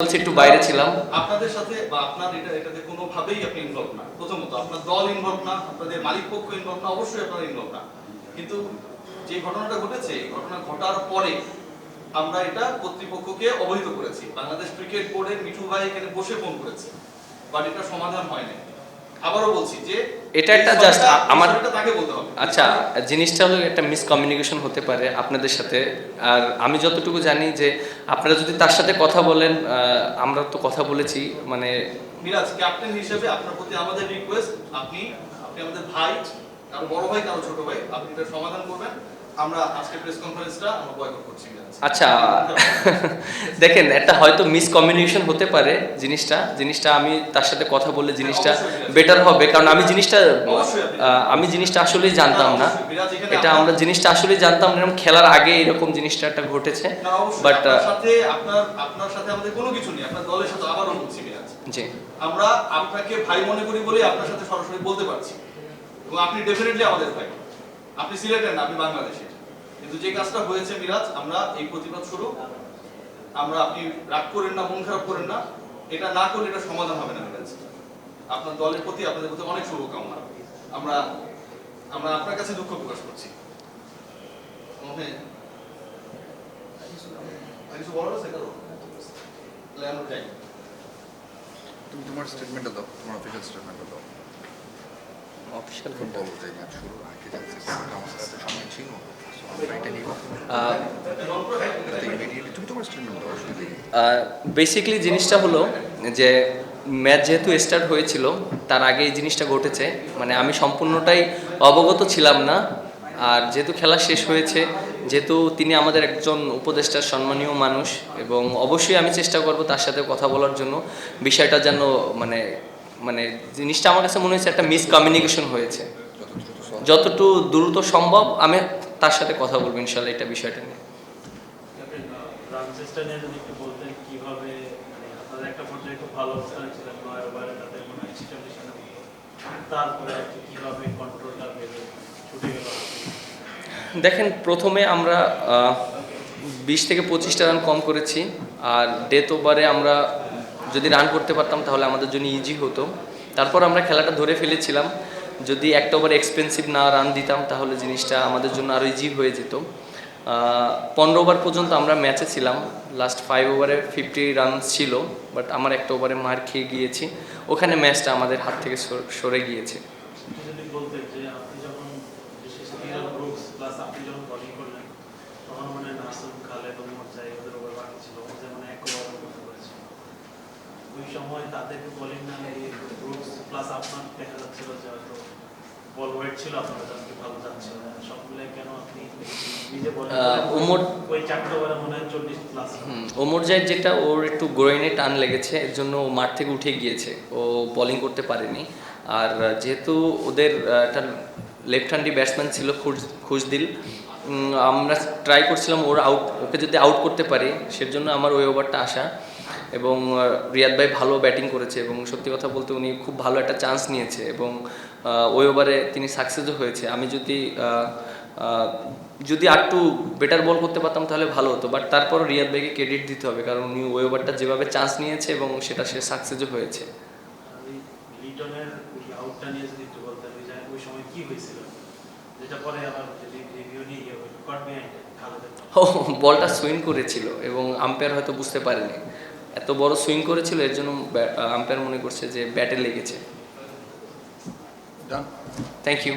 একটু বাইরে ছিলাম। আপনাদের সাথে বা আপনার এটাতে কোনোভাবেই আপনি ইনভলভ না। প্রথমত আপনার দল ইনভলভ না, আপনাদের মালিক পক্ষ ইনভলভ না, অবশ্যই আপনারা ইনভলভ না। কিন্তু যে ঘটনাটা ঘটেছে, এই ঘটনা ঘটার পরে আমরা এটা কর্তৃপক্ষকে অবহিত করেছি। বাংলাদেশ ক্রিকেট বোর্ডের মিঠু ভাই এখানে বসে ফোন করেছে, বাট এটা সমাধান হয় নাই। আবারও বলছি যে এটা একটা জাস্ট আমার তাকে বলতে হবে। আচ্ছা, জিনিসটা হলো একটা মিসকমিউনিকেশন হতে পারে আপনাদের সাথে। আর আমি যতটুকু জানি যে আপনারা যদি তার সাথে কথা বলেন, আমরা তো কথা বলেছি। মানে মিরাজ ক্যাপ্টেন হিসেবে আপনার প্রতি আমাদের রিকোয়েস্ট, আপনি আমাদের ভাই, কারো বড় ভাই কারো ছোট ভাই, আপনি এটা সমাধান করবেন। আমরা আজকে প্রেস কনফারেন্সটা আমরা বয়কট করছি। আচ্ছা, দেখেন একটা হয়তো মিসকমিউনিকেশন হতে পারে। জিনিসটা আমি তার সাথে কথা বললে জিনিসটা বেটার হবে, কারণ আমি জিনিসটা আসলেই জানতাম না। এটা আমরা জিনিসটা আসলেই জানতাম না, এরকম খেলার আগে এরকম জিনিসটা একটা ঘটেছে। বাট আপনার সাথে আমাদের কোনো কিছু নেই, আপনার দলের সাথে আবারও বলছি মিরাজ, জি, আমরা আপনাকে ভাই মনে করি বলে আপনার সাথে সরাসরি বলতে পারছি, এবং আপনি ডেফিনেটলি আমাদের ভাই। আপনি সিলেটের না, আপনি বাংলাদেশের। কিন্তু যে কাজটা হয়েছে মিরাজ, আমরা এই প্রতিবাদ স্বরূপ আপনি রাগ করেন না, মন খারাপ করেন না, এটা না করলে এটা সমাধান হবে না মিরাজ। আপনার দলের প্রতি, আপনাদের প্রতি অনেক শুভকামনা। আমরা আপনার কাছে দুঃখ প্রকাশ করছি। তুমি তোমার স্টেটমেন্টটা দাও, তোমার অফিসিয়াল স্টেটমেন্টটা দাও। অফিশিয়াল বলো যে ম্যাচ শুরু আগে যাচ্ছে, আমার সাথে সময় ছিল, এটা নিয়ে তুমি তোমার স্টেটমেন্ট দাও। বেসিক্যালি জিনিসটা হলো যে ম্যাচ যেহেতু স্টার্ট হয়েছিল, তার আগে এই জিনিসটা ঘটেছে। মানে আমি সম্পূর্ণটাই অবগত ছিলাম না। আর যেহেতু খেলা শেষ হয়েছে, যেহেতু তিনি আমাদের একজন উপদেষ্টার সম্মানীয় মানুষ, এবং অবশ্যই আমি চেষ্টা করব তার সাথে কথা বলার জন্য। বিষয়টা যেন মানে মানে জিনিসটা আমার কাছে মনে হয়েছে একটা মিসকমিউনিকেশন হয়েছে। যতটুকু দ্রুত সম্ভব আমি তার সাথে কথা বলবো ইনশাল্লাহ এটা বিষয়টা নিয়ে। দেখেন, প্রথমে আমরা 20 থেকে 25টা রান কম করেছি। আর ডেথ ওভারে আমরা যদি রান করতে পারতাম তাহলে আমাদের জন্য ইজি হতো। তারপর আমরা খেলাটা ধরে ফেলেছিলাম। যদি একটা ওভার এক্সপেন্সিভ না রান দিতাম তাহলে জিনিসটা আমাদের জন্য আরও ইজি হয়ে যেত। 15 ওভার পর্যন্ত আমরা ম্যাচে ছিলাম। লাস্ট 5 ওভারে 50 রান ছিল, বাট আমার একটা ওভারে মার খেয়ে গিয়েছি। ওখানে ম্যাচটা আমাদের হাত থেকে সরে গিয়েছে। ওমর জাহিদ যেটা, ওর একটু গ্রোইনে টান লেগেছে, এর জন্য ও মাঠ থেকে উঠে গিয়েছে, ও বোলিং করতে পারেনি। আর যেহেতু ওদের একটা লেফট হ্যান্ডি ব্যাটসম্যান ছিল খুশদিল, আমরা ট্রাই করছিলাম ওকে যদি আউট করতে পারি, সেজন্য আমার ওই ওভারটা আসা। এবং রিয়াদ ভাই ভালো ব্যাটিং করেছে, এবং সত্যি কথা বলতে উনি খুব ভালো একটা চান্স নিয়েছে, এবং ওই ওভারে তিনি সাকসেসও হয়েছে। আমি যদি আরটু বেটার বল করতে পারতাম তাহলে ভালো হতো, বাট তারপর রিয়াদ ভাইকে ক্রেডিট দিতে হবে, কারণ উনি ওই ওভারটা যেভাবে চান্স নিয়েছে এবং সেটা সে সাকসেসও হয়েছে। বলটা সুইং করেছিল এবং আম্পায়ার হয়তো বুঝতে পারেনি, এত বড় সুইং করেছিল, এর জন্য আম্পায়ার মনে করছে যে ব্যাটে লেগেছে। Thank you.